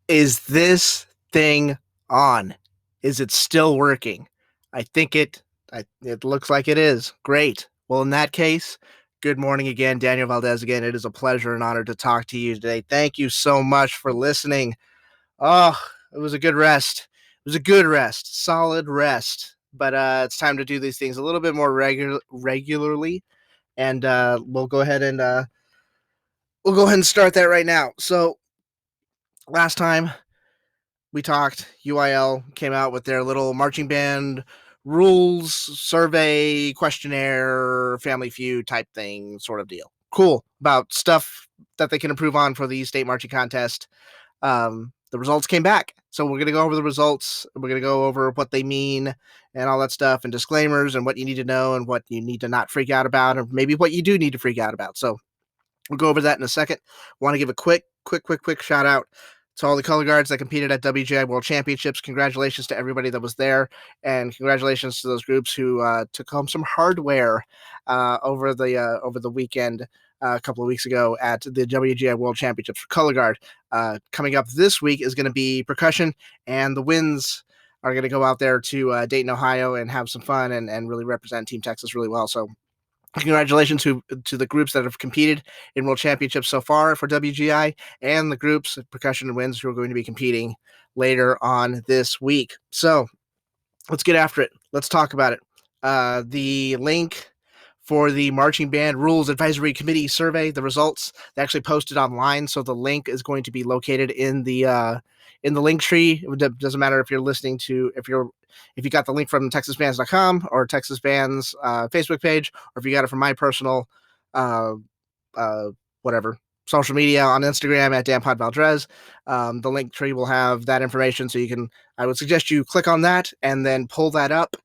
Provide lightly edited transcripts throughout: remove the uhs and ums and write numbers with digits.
Is this thing on? Is it still working? I think it looks like it is. Great. Well, in that case, good morning again, Daniel Valdez again. It is a pleasure and honor to talk to you today. Thank you so much for listening. Oh, it was a good rest. It was a good rest, solid rest. But it's time to do these things a little bit more regularly, and we'll go ahead and start that right now. So last time we talked, UIL came out with their little marching band rules survey questionnaire, family feud type thing, sort of deal. Cool, about stuff that they can improve on for the state marching contest. The results came back, so we're going to go over the results. We're going to go over what they mean and all that stuff, and disclaimers, and what you need to know and what you need to not freak out about, or maybe what you do need to freak out about. So we'll go over that in a second. Want to give a quick shout out to all the color guards that competed at WGI World Championships. Congratulations to everybody that was there, and congratulations to those groups who took home some hardware over the weekend. A couple of weeks ago at the WGI World Championships for color guard. Coming up this week is going to be percussion, and the Winds are going to go out there to Dayton, Ohio, and have some fun and really represent Team Texas really well. So congratulations to the groups that have competed in World Championships so far for WGI, and the groups, percussion and Winds, who are going to be competing later on this week. So let's get after it. Let's talk about it. The link for the Marching Band Rules Advisory Committee survey, the results, they actually posted online, so the link is going to be located in the link tree. It doesn't matter if you're listening to, if you got the link from texasbands.com or Texas Bands Facebook page, or if you got it from my personal whatever social media on Instagram at danpodvaldez. The link tree will have that information, so I would suggest you click on that and then pull that up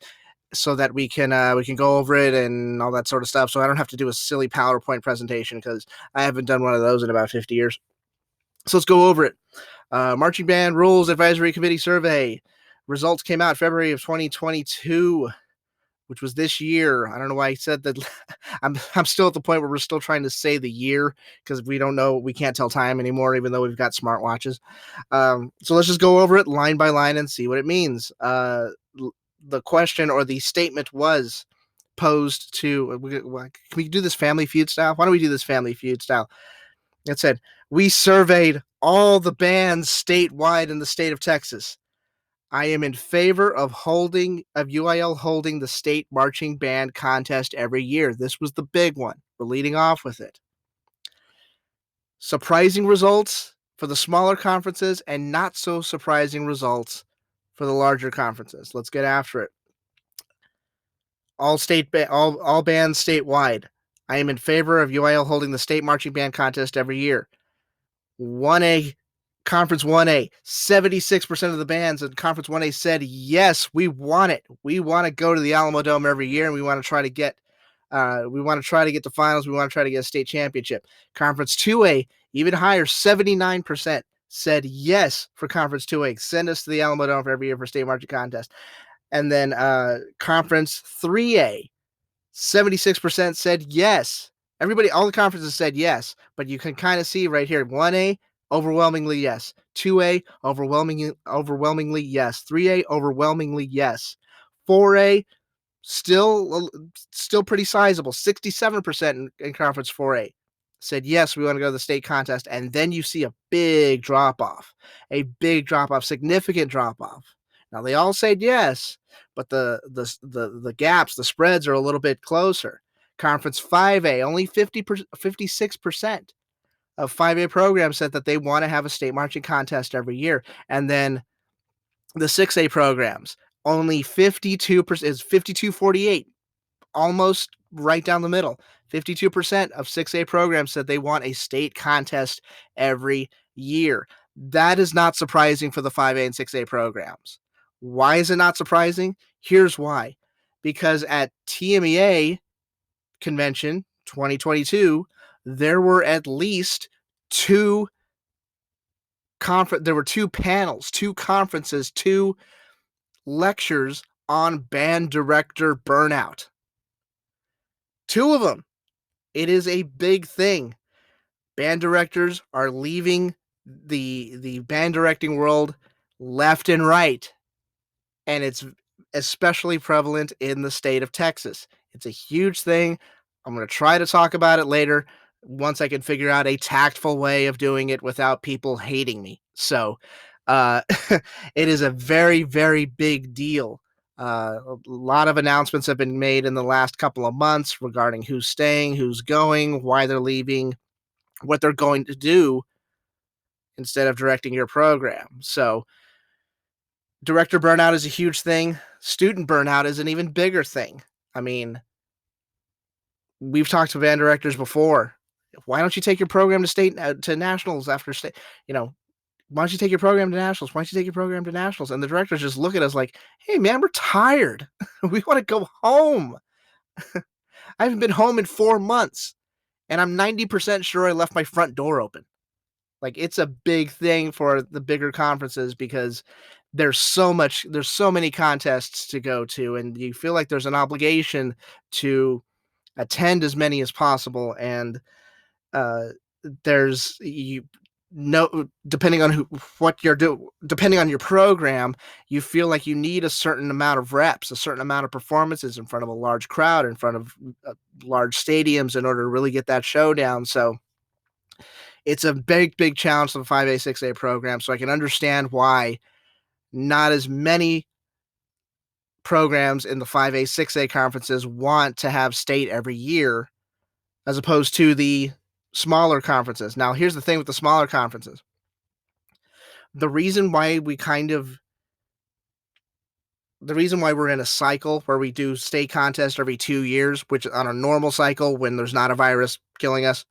so that we can go over it and all that sort of stuff. So I don't have to do a silly PowerPoint presentation, because I haven't done one of those in about 50 years. So let's go over it. Marching Band Rules Advisory Committee survey results came out February of 2022, which was this year. I don't know why I said that. I'm still at the point where we're still trying to say the year, because we don't know, we can't tell time anymore, even though we've got smartwatches. So let's just go over it line by line and see what it means. The question or the statement was posed to, can we do this family feud style? Why don't we do this family feud style? It said, we surveyed all the bands statewide in the state of Texas. I am in favor of UIL holding the state marching band contest every year. This was the big one. We're leading off with it. Surprising results for the smaller conferences, and not so surprising results for the larger conferences. Let's get after it. All bands statewide. I am in favor of UIL holding the state marching band contest every year. 1A, Conference 1A, 76% of the bands in Conference 1A said, yes, we want it. We want to go to the Alamo Dome every year, and we want to try to get the finals. We want to try to get a state championship. Conference 2A, even higher, 79% said yes for Conference 2A. Send us to the Alamo Dome for every year for state marching contest. And then Conference 3A, 76% said yes. All the conferences said yes, but you can kind of see right here, 1A, overwhelmingly yes. 2A, overwhelmingly yes. 3A, overwhelmingly yes. 4A, still pretty sizable, 67% in Conference 4A said yes, we want to go to the state contest. And then you see a big drop-off, significant drop-off. Now, they all said yes, but the gaps, the spreads are a little bit closer. Conference 5A, only 56% of 5A programs said that they want to have a state marching contest every year. And then the 6A programs, only 52% is 52-48, almost right down the middle. 52% of 6A programs said they want a state contest every year. That is not surprising for the 5A and 6A programs. Why is it not surprising? Here's why. Because at TMEA convention 2022, there were at least two panels, two conferences, two lectures on band director burnout. Two of them. It is a big thing. Band directors are leaving the band directing world left and right, and it's especially prevalent in the state of Texas. It's a huge thing. I'm going to try to talk about it later once I can figure out a tactful way of doing it without people hating me. So, uh, it is a very, very big deal. A lot of announcements have been made in the last couple of months regarding who's staying, who's going, why they're leaving, what they're going to do instead of directing your program. So, director burnout is a huge thing. Student burnout is an even bigger thing. I mean, we've talked to band directors before. Why don't you take your program to state to nationals after state? You know, why don't you take your program to nationals? Why don't you take your program to nationals? And the directors just look at us like, hey man, we're tired. We want to go home. I haven't been home in 4 months, and I'm 90% sure I left my front door open. Like, it's a big thing for the bigger conferences because there's so many contests to go to, and you feel like there's an obligation to attend as many as possible. And uh, there's you no depending on what you're doing, depending on your program, you feel like you need a certain amount of reps, a certain amount of performances in front of a large crowd, in front of large stadiums, in order to really get that show down. So it's a big, big challenge to the 5A, 6A program. So I can understand why not as many programs in the 5A, 6A conferences want to have state every year as opposed to the smaller conferences. Now, here's the thing with the smaller conferences. The reason why we're in a cycle where we do state contest every 2 years, which on a normal cycle when there's not a virus killing us,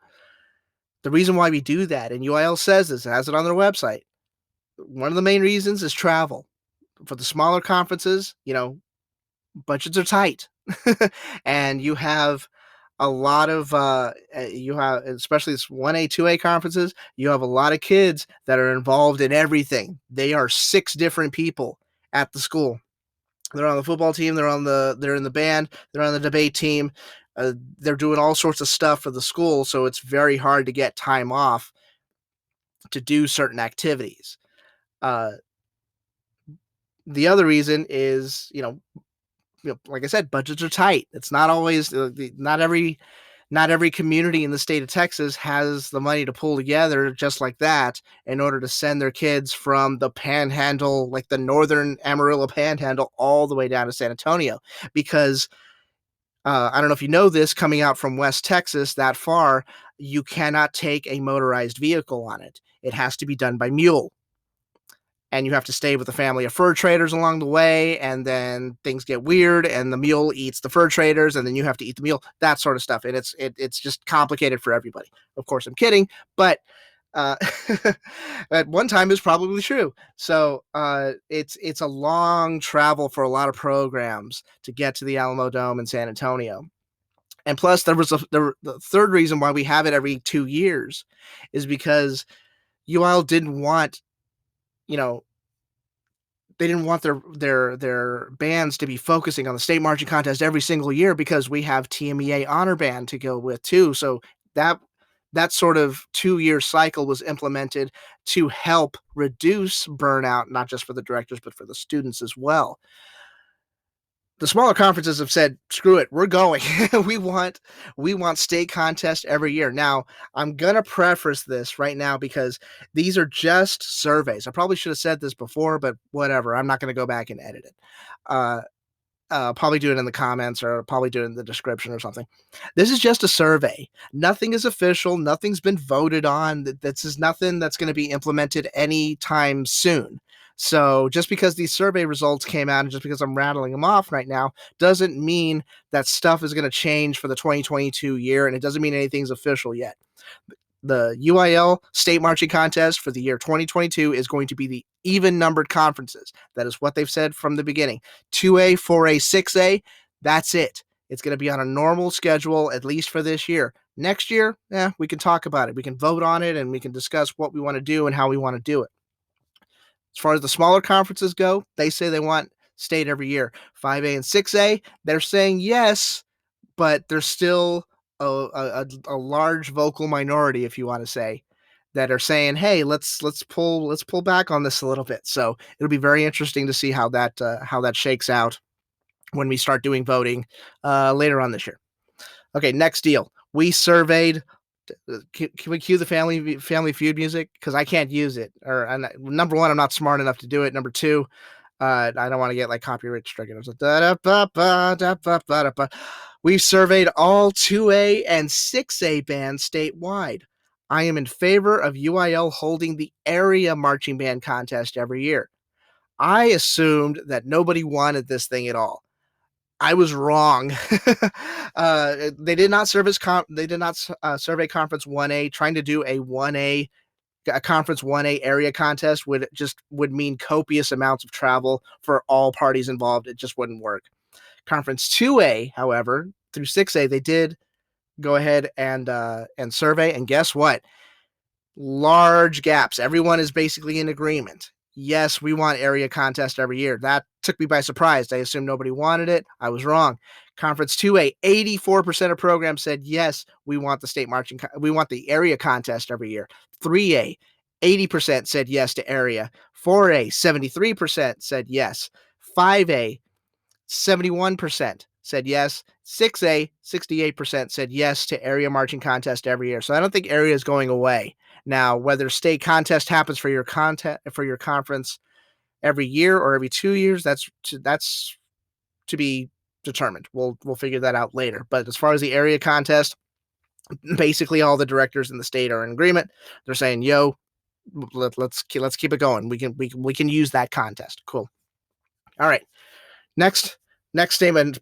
the reason why we do that, and UIL says this, has it on their website. One of the main reasons is travel. For the smaller conferences, budgets are tight. And you have a lot of you have, especially this 1A, 2A conferences, you have a lot of kids that are involved in everything. They are 6 different people at the school. They're on the football team, they're in the band, they're on the debate team. They're doing all sorts of stuff for the school, so it's very hard to get time off to do certain activities. Uh, the other reason is, like I said, budgets are tight. It's not always not every community in the state of Texas has the money to pull together just like that in order to send their kids from the panhandle, like the northern Amarillo panhandle, all the way down to San Antonio. Because I don't know if you know this, coming out from West Texas that far, you cannot take a motorized vehicle on it. It has to be done by mule, and you have to stay with a family of fur traders along the way, and then things get weird and the mule eats the fur traders, and then you have to eat the mule, that sort of stuff. And it's just complicated for everybody. Of course, I'm kidding, but uh, at one time is probably true. So it's a long travel for a lot of programs to get to the Alamo Dome in San Antonio. And plus, the third reason why we have it every 2 years is because UIL didn't want, you know, they didn't want their bands to be focusing on the state marching contest every single year, because we have TMEA honor band to go with too. So that that sort of 2 year cycle was implemented to help reduce burnout, not just for the directors but for the students as well. The smaller conferences have said, screw it, we're going. We want state contest every year. Now, I'm gonna preface this right now because these are just surveys. I probably should have said this before, but whatever. I'm not gonna go back and edit it. Uh, probably do it in the comments, or probably do it in the description or something. This is just a survey. Nothing is official. Nothing's been voted on. This is nothing that's going to be implemented anytime soon. So just because these survey results came out and just because I'm rattling them off right now doesn't mean that stuff is going to change for the 2022 year, and it doesn't mean anything's official yet. The UIL state marching contest for the year 2022 is going to be the even numbered conferences. That is what they've said from the beginning. 2A, 4A, 6A, that's it. It's going to be on a normal schedule, at least for this year. Next year, we can talk about it. We can vote on it, and we can discuss what we want to do and how we want to do it. As far as the smaller conferences go, they say they want state every year. 5A and 6A, they're saying yes, but there's still a large vocal minority, if you want to say, that are saying, "Hey, let's pull back on this a little bit." So it'll be very interesting to see how that shakes out when we start doing voting later on this year. Okay, next deal. We surveyed. Can we cue the Family Feud music? Because I can't use it. Number one, I'm not smart enough to do it. Number two, I don't want to get like copyright stricken. We surveyed all 2A and 6A bands statewide. I am in favor of UIL holding the area marching band contest every year. I assumed that nobody wanted this thing at all. I was wrong. They did not survey Conference 1A. Trying to do a Conference 1A area contest would mean copious amounts of travel for all parties involved. It just wouldn't work. Conference 2A, however, through 6A, they did go ahead and survey, and guess what? Large gaps. Everyone is basically in agreement. Yes, we want area contest every year. That took me by surprise. I assumed nobody wanted it. I was wrong. Conference 2A, 84% of programs said yes, we want we want the area contest every year. 3A, 80% said yes to area. 4A, 73% said yes. 5A, 71% said yes. 6A, 68% said yes to area marching contest every year. So I don't think area is going away. Now, whether state contest happens for your conference every year or every 2 years, that's to be determined. We'll figure that out later. But as far as the area contest, basically all the directors in the state are in agreement. They're saying, "Yo, let's keep it going. We can use that contest." Cool. All right. Next statement.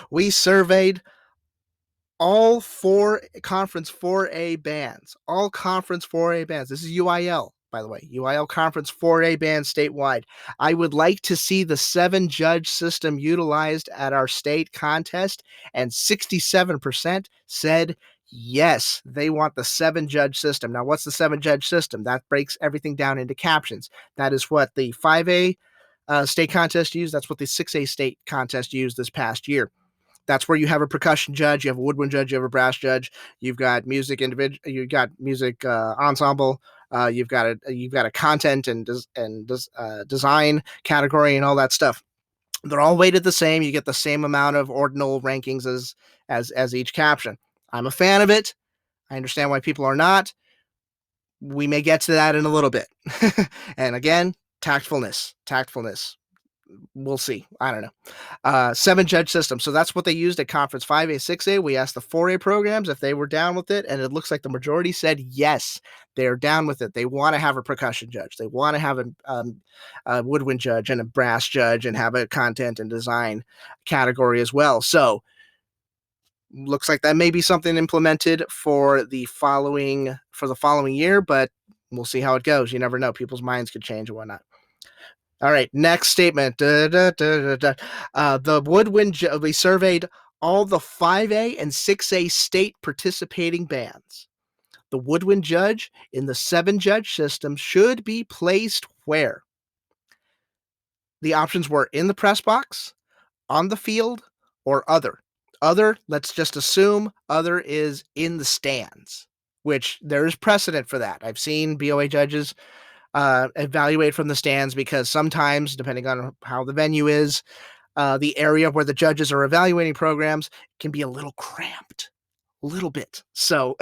We surveyed all Conference 4A bands. All Conference 4A bands. This is UIL, by the way. UIL Conference 4A bands statewide. I would like to see the 7-judge system utilized at our state contest, and 67% said yes, they want the 7-judge system. Now, what's the 7-judge system? That breaks everything down into captions. That is what the 5A state contest used. That's what the 6A state contest used this past year. That's where you have a percussion judge, you have a woodwind judge, you have a brass judge, you've got music ensemble, you've got a content and design category and all that stuff. They're all weighted the same. You get the same amount of ordinal rankings as each caption. I'm a fan of it. I understand why people are not. We may get to that in a little bit. And again, tactfulness. We'll see. I don't know. 7-judge system. So that's what they used at Conference 5A, 6A. We asked the 4A programs if they were down with it, and it looks like the majority said yes, they're down with it. They want to have a percussion judge. They want to have a woodwind judge and a brass judge and have a content and design category as well. So looks like that may be something implemented for the following year, but we'll see how it goes. You never know. People's minds could change and whatnot. All right, next statement. The woodwind. We surveyed all the 5A and 6A state participating bands. The woodwind judge in the 7-judge system should be placed where? The options were in the press box, on the field, or other. Other, let's just assume other is in the stands, which there is precedent for that. I've seen BOA judges evaluate from the stands because sometimes, depending on how the venue is, the area where the judges are evaluating programs can be a little cramped, a little bit. So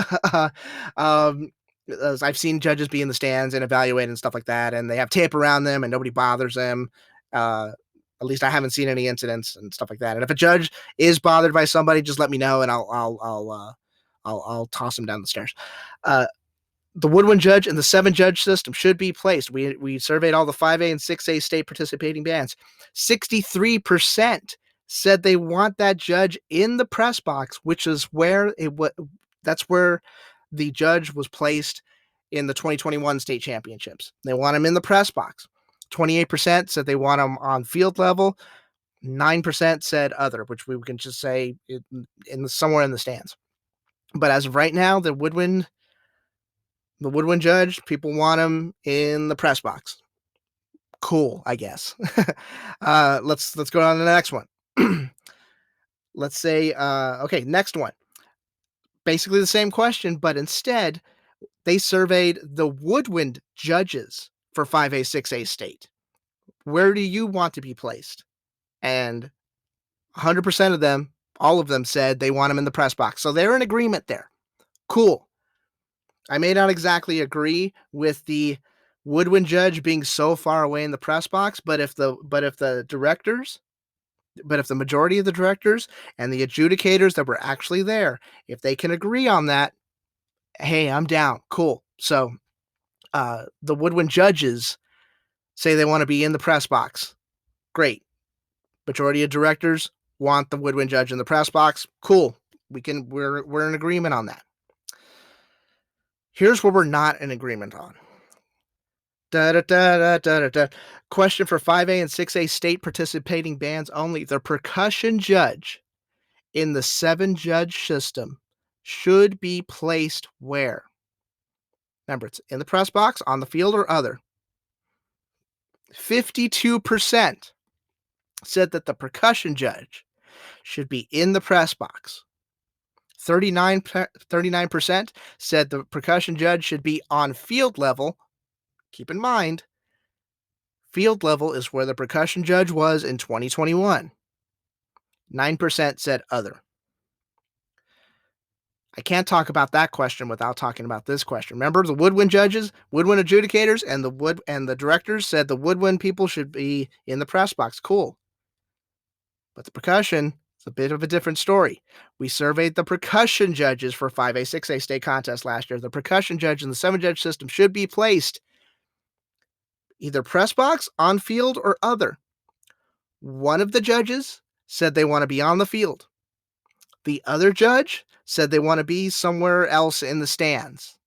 I've seen judges be in the stands and evaluate and stuff like that, and they have tape around them and nobody bothers them. At least I haven't seen any incidents and stuff like that. And if a judge is bothered by somebody, just let me know and I'll toss him down the stairs. The woodwind judge and the 7-judge system should be placed. We surveyed all the 5A and 6A state participating bands. 63% said they want that judge in the press box, which is where that's where the judge was placed in the 2021 state championships. They want him in the press box. 28% said they want him on field level. 9% said other, which we can just say somewhere in the stands. But as of right now, the woodwind judge, people want him in the press box. Cool, I guess. Let's go on to the next one. Let's say, okay, next one. Basically the same question, but instead They surveyed the woodwind judges for 5A, 6A state. Where do you want to be placed? And 100% of them, all of them said they want them in the press box. So they're in agreement there. Cool. I may not exactly agree with the woodwind judge being so far away in the press box, but if the majority of the directors and the adjudicators that were actually there, if they can agree on that, hey, I'm down. Cool. So the woodwind judges say they want to be in the press box. Great. Majority of directors want the woodwind judge in the press box. Cool. We're in agreement on that. Here's where we're not in agreement on. Question for 5A and 6A state participating bands only. The percussion judge in the 7-judge system should be placed where? Remember, it's in the press box, on the field, or other. 52% said that the percussion judge should be in the press box. 39% said the percussion judge should be on field level. Keep in mind, field level is where the percussion judge was in 2021. 9% said other. I can't talk about that question without talking about this question. Remember, the woodwind judges, woodwind adjudicators, and the directors said the woodwind people should be in the press box. Cool. But the percussion, it's a bit of a different story. We surveyed the percussion judges for 5A, 6A state contest last year. The percussion judge in the 7-judge system should be placed either press box, on field, or other. One of the judges said they want to be on the field. The other judge said they want to be somewhere else in the stands.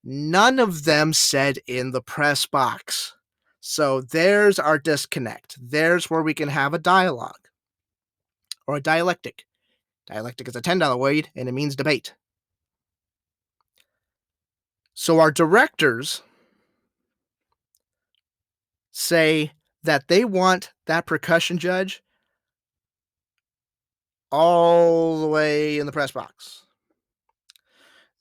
None of them said in the press box. So there's our disconnect. There's where we can have a dialogue or a dialectic. Dialectic is a $10 word and it means debate. So our directors say that they want that percussion judge all the way in the press box.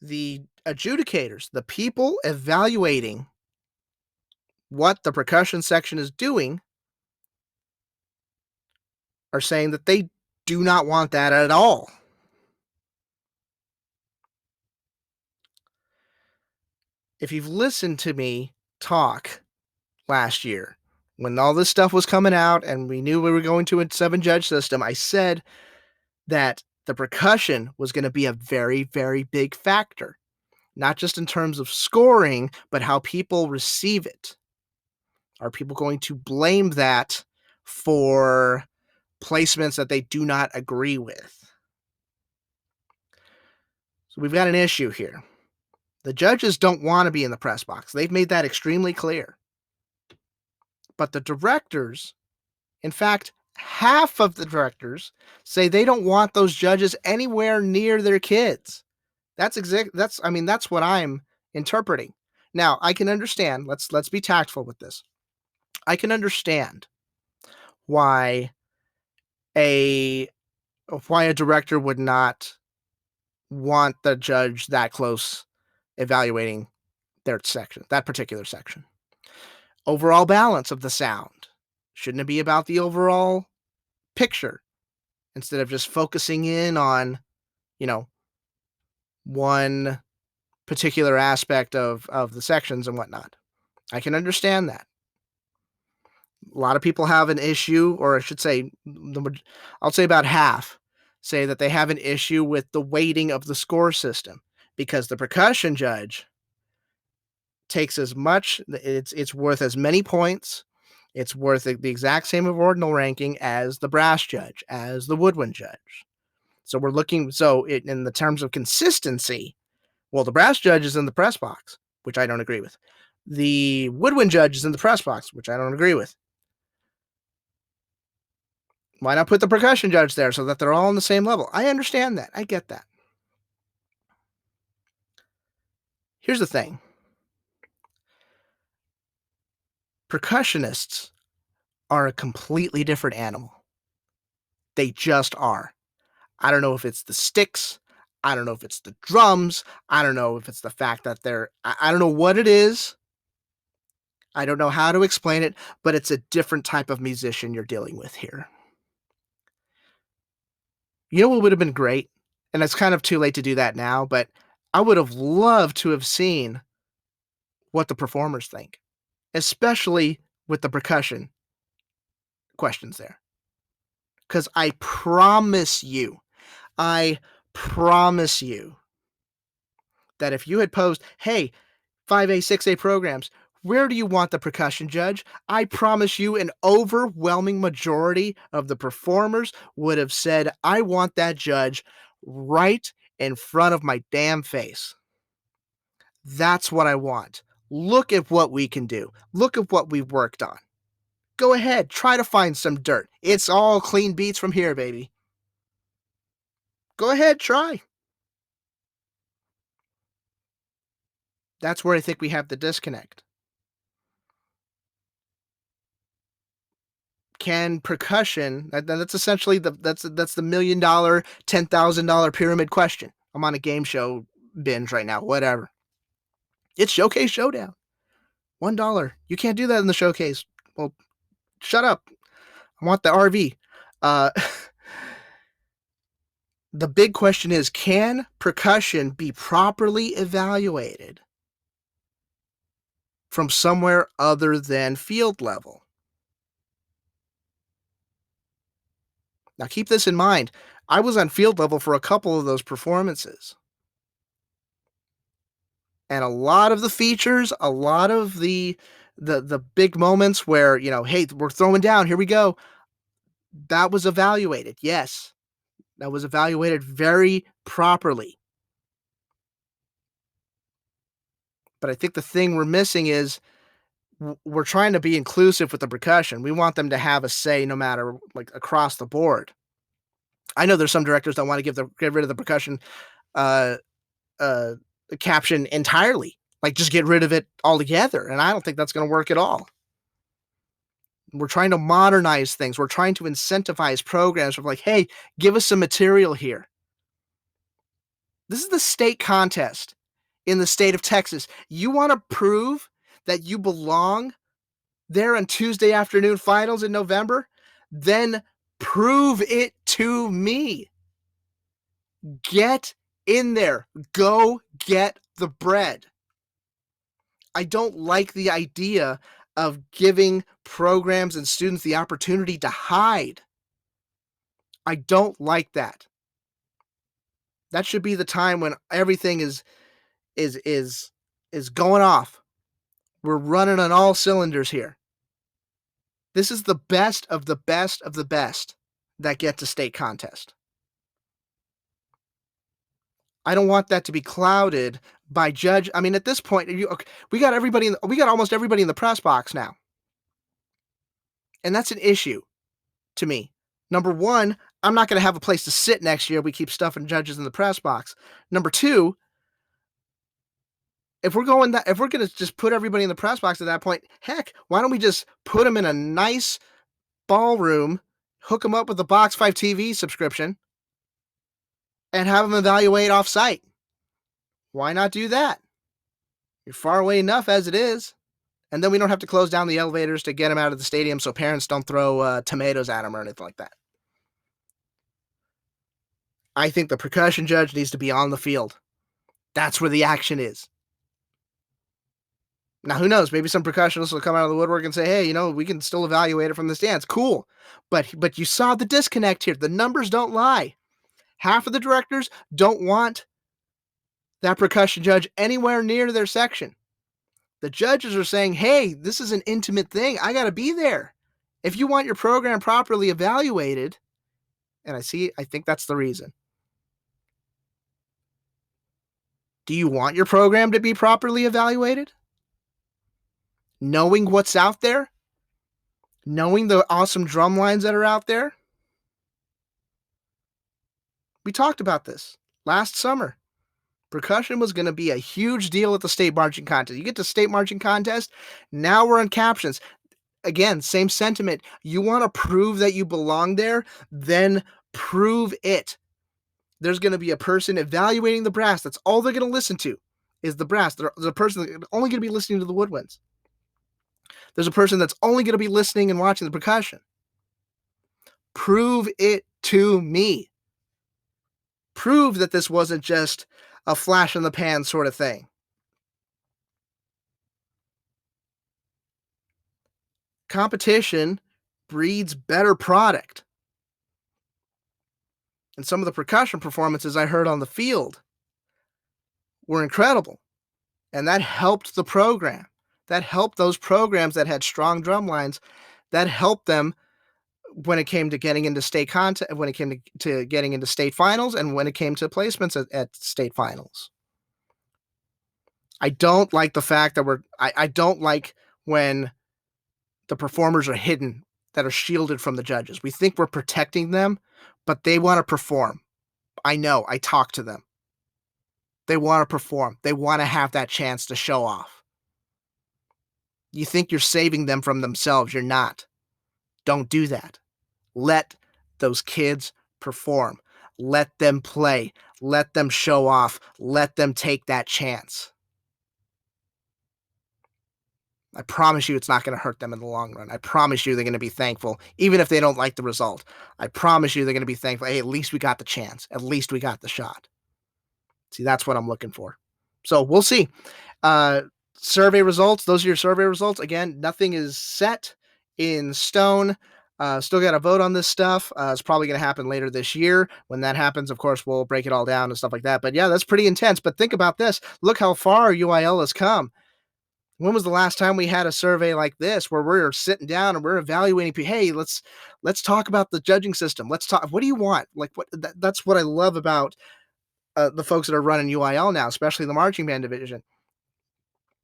The adjudicators, the people evaluating what the percussion section is doing, are saying that they do not want that at all. If you've listened to me talk last year, when all this stuff was coming out and we knew we were going to a 7-judge system, I said that the percussion was going to be a very, very big factor, not just in terms of scoring, but how people receive it. Are people going to blame that for placements that they do not agree with? So we've got an issue here. The judges don't want to be in the press box. They've made that extremely clear. But the directors, in fact, half of the directors say they don't want those judges anywhere near their kids. That's what I'm interpreting. Now, I can understand, let's be tactful with this. I can understand why a director would not want the judge that close evaluating their section, that particular section. Overall balance of the sound. Shouldn't it be about the overall picture instead of just focusing in on, one particular aspect of the sections and whatnot? I can understand that. A lot of people have an issue, or I should say, I'll say about half say that they have an issue with the weighting of the score system because the percussion judge takes as much, it's worth as many points, it's worth the exact same ordinal ranking as the brass judge, as the woodwind judge. So we're looking, in the terms of consistency, well, the brass judge is in the press box, which I don't agree with. The woodwind judge is in the press box, which I don't agree with. Why not put the percussion judge there so that they're all on the same level? I understand that. I get that. Here's the thing. Percussionists are a completely different animal. They just are. I don't know if it's the sticks. I don't know if it's the drums. I don't know if it's the fact that I don't know what it is. I don't know how to explain it, but it's a different type of musician you're dealing with here. You know what would have been great? And it's kind of too late to do that now, but I would have loved to have seen what the performers think, especially with the percussion questions there. Because I promise you that if you had posed, hey, 5A, 6A programs, where do you want the percussion judge? I promise you an overwhelming majority of the performers would have said, I want that judge right in front of my damn face. That's what I want. Look at what we can do. Look at what we've worked on. Go ahead, try to find some dirt. It's all clean beats from here, baby. Go ahead, try. That's where I think we have the disconnect. Can percussion that's essentially that's the $1,000,000, $10,000 pyramid question. I'm on a game show binge right now, whatever. It's Showcase Showdown. $1. You can't do that in the showcase. Well, shut up. I want the RV. Uh, the big question is, can percussion be properly evaluated from somewhere other than field level? Now, keep this in mind. I was on field level for a couple of those performances. And a lot of the features, a lot of the big moments where, hey, we're throwing down, here we go. That was evaluated. Yes. That was evaluated very properly. But I think the thing we're missing is we're trying to be inclusive with the percussion. We want them to have a say no matter like across the board. I know there's some directors that want to get rid of the percussion uh, uh, caption entirely, like just get rid of it altogether. And I don't think that's going to work at all. We're trying to modernize things. We're trying to incentivize programs of like, hey, give us some material here. This is the state contest in the state of Texas. You want to prove that you belong there on Tuesday afternoon finals in November? Then prove it to me. Get in there. Go get the bread. I don't like the idea of giving programs and students the opportunity to hide. I don't like that. That should be the time when everything is going off. We're running on all cylinders here. This is the best of the best of the best that get to state contest. I don't want that to be clouded by judge. I mean, at this point, we got almost everybody in the press box now. And that's an issue to me. Number one, I'm not going to have a place to sit next year. We keep stuffing judges in the press box. Number two, if we're going to just put everybody in the press box at that point, heck, why don't we just put them in a nice ballroom, hook them up with a Box 5 TV subscription, and have them evaluate off site? Why not do that? You're far away enough as it is. And then we don't have to close down the elevators to get them out of the stadium so parents don't throw tomatoes at them or anything like that. I think the percussion judge needs to be on the field. That's where the action is. Now, who knows? Maybe some percussionists will come out of the woodwork and say, hey, we can still evaluate it from the stands. Cool. But you saw the disconnect here. The numbers don't lie. Half of the directors don't want that percussion judge anywhere near their section. The judges are saying, hey, this is an intimate thing. I got to be there. If you want your program properly evaluated, and I think that's the reason. Do you want your program to be properly evaluated? Knowing what's out there? Knowing the awesome drum lines that are out there? We talked about this last summer. Percussion was going to be a huge deal at the state marching contest. You get to state marching contest, now we're on captions. Again, same sentiment. You want to prove that you belong there? Then prove it. There's going to be a person evaluating the brass. That's all they're going to listen to is the brass. There's a person that's only going to be listening to the woodwinds. There's a person that's only going to be listening and watching the percussion. Prove it to me. Prove that this wasn't just a flash in the pan sort of thing. Competition breeds better product. And some of the percussion performances I heard on the field were incredible. And that helped the program. That helped those programs that had strong drum lines. That helped them when it came to getting into state content, when it came to getting into state finals, and when it came to placements at state finals. I don't like the fact that I don't like when the performers are hidden, that are shielded from the judges. We think we're protecting them, but they want to perform. I know, I talk to them. They want to perform. They want to have that chance to show off. You think you're saving them from themselves. You're not. Don't do that. Let those kids perform. Let them play. Let them show off. Let them take that chance. I promise you it's not going to hurt them in the long run. I promise you they're going to be thankful, even if they don't like the result. I promise you they're going to be thankful. Hey, at least we got the chance. At least we got the shot. See, that's what I'm looking for. So we'll see. Survey results. Those are your survey results. Again, nothing is set in stone. Still got to vote on this stuff. It's probably going to happen later this year. When that happens, of course, we'll break it all down and stuff like that. But yeah, that's pretty intense. But think about this. Look how far UIL has come. When was the last time we had a survey like this where we're sitting down and we're evaluating? Hey, let's talk about the judging system. Let's talk. What do you want? Like that's what I love about the folks that are running UIL now, especially the marching band division.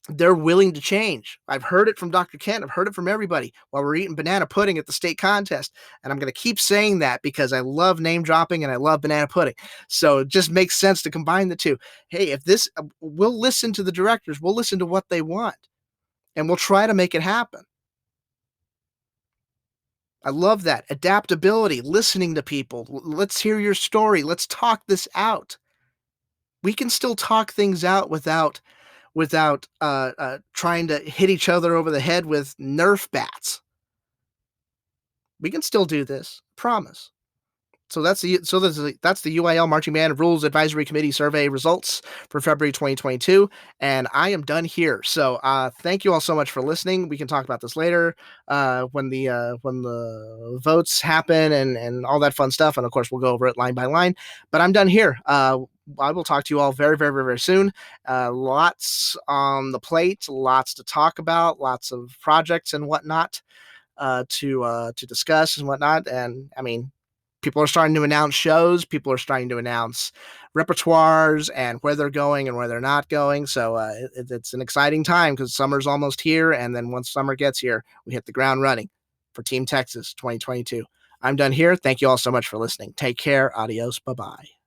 They're willing to change. I've heard it from Dr. Kent. I've heard it from everybody while we're eating banana pudding at the state contest. And I'm going to keep saying that because I love name dropping and I love banana pudding. So it just makes sense to combine the two. Hey, if this, we'll listen to the directors. We'll listen to what they want and we'll try to make it happen. I love that. Adaptability, listening to people. Let's hear your story. Let's talk this out. We can still talk things out without trying to hit each other over the head with Nerf bats. We can still do this, promise. So that's the UIL Marching Band Rules Advisory Committee survey results for February 2022, and I am done here. So thank you all so much for listening. We can talk about this later when the votes happen and all that fun stuff, and of course we'll go over it line by line. But I'm done here. I will talk to you all very, very, very, very soon. Lots on the plate, lots to talk about, lots of projects and whatnot to discuss and whatnot. And I mean, people are starting to announce shows. People are starting to announce repertoires and where they're going and where they're not going. So it's an exciting time because summer's almost here. And then once summer gets here, we hit the ground running for Team Texas 2022. I'm done here. Thank you all so much for listening. Take care. Adios. Bye-bye.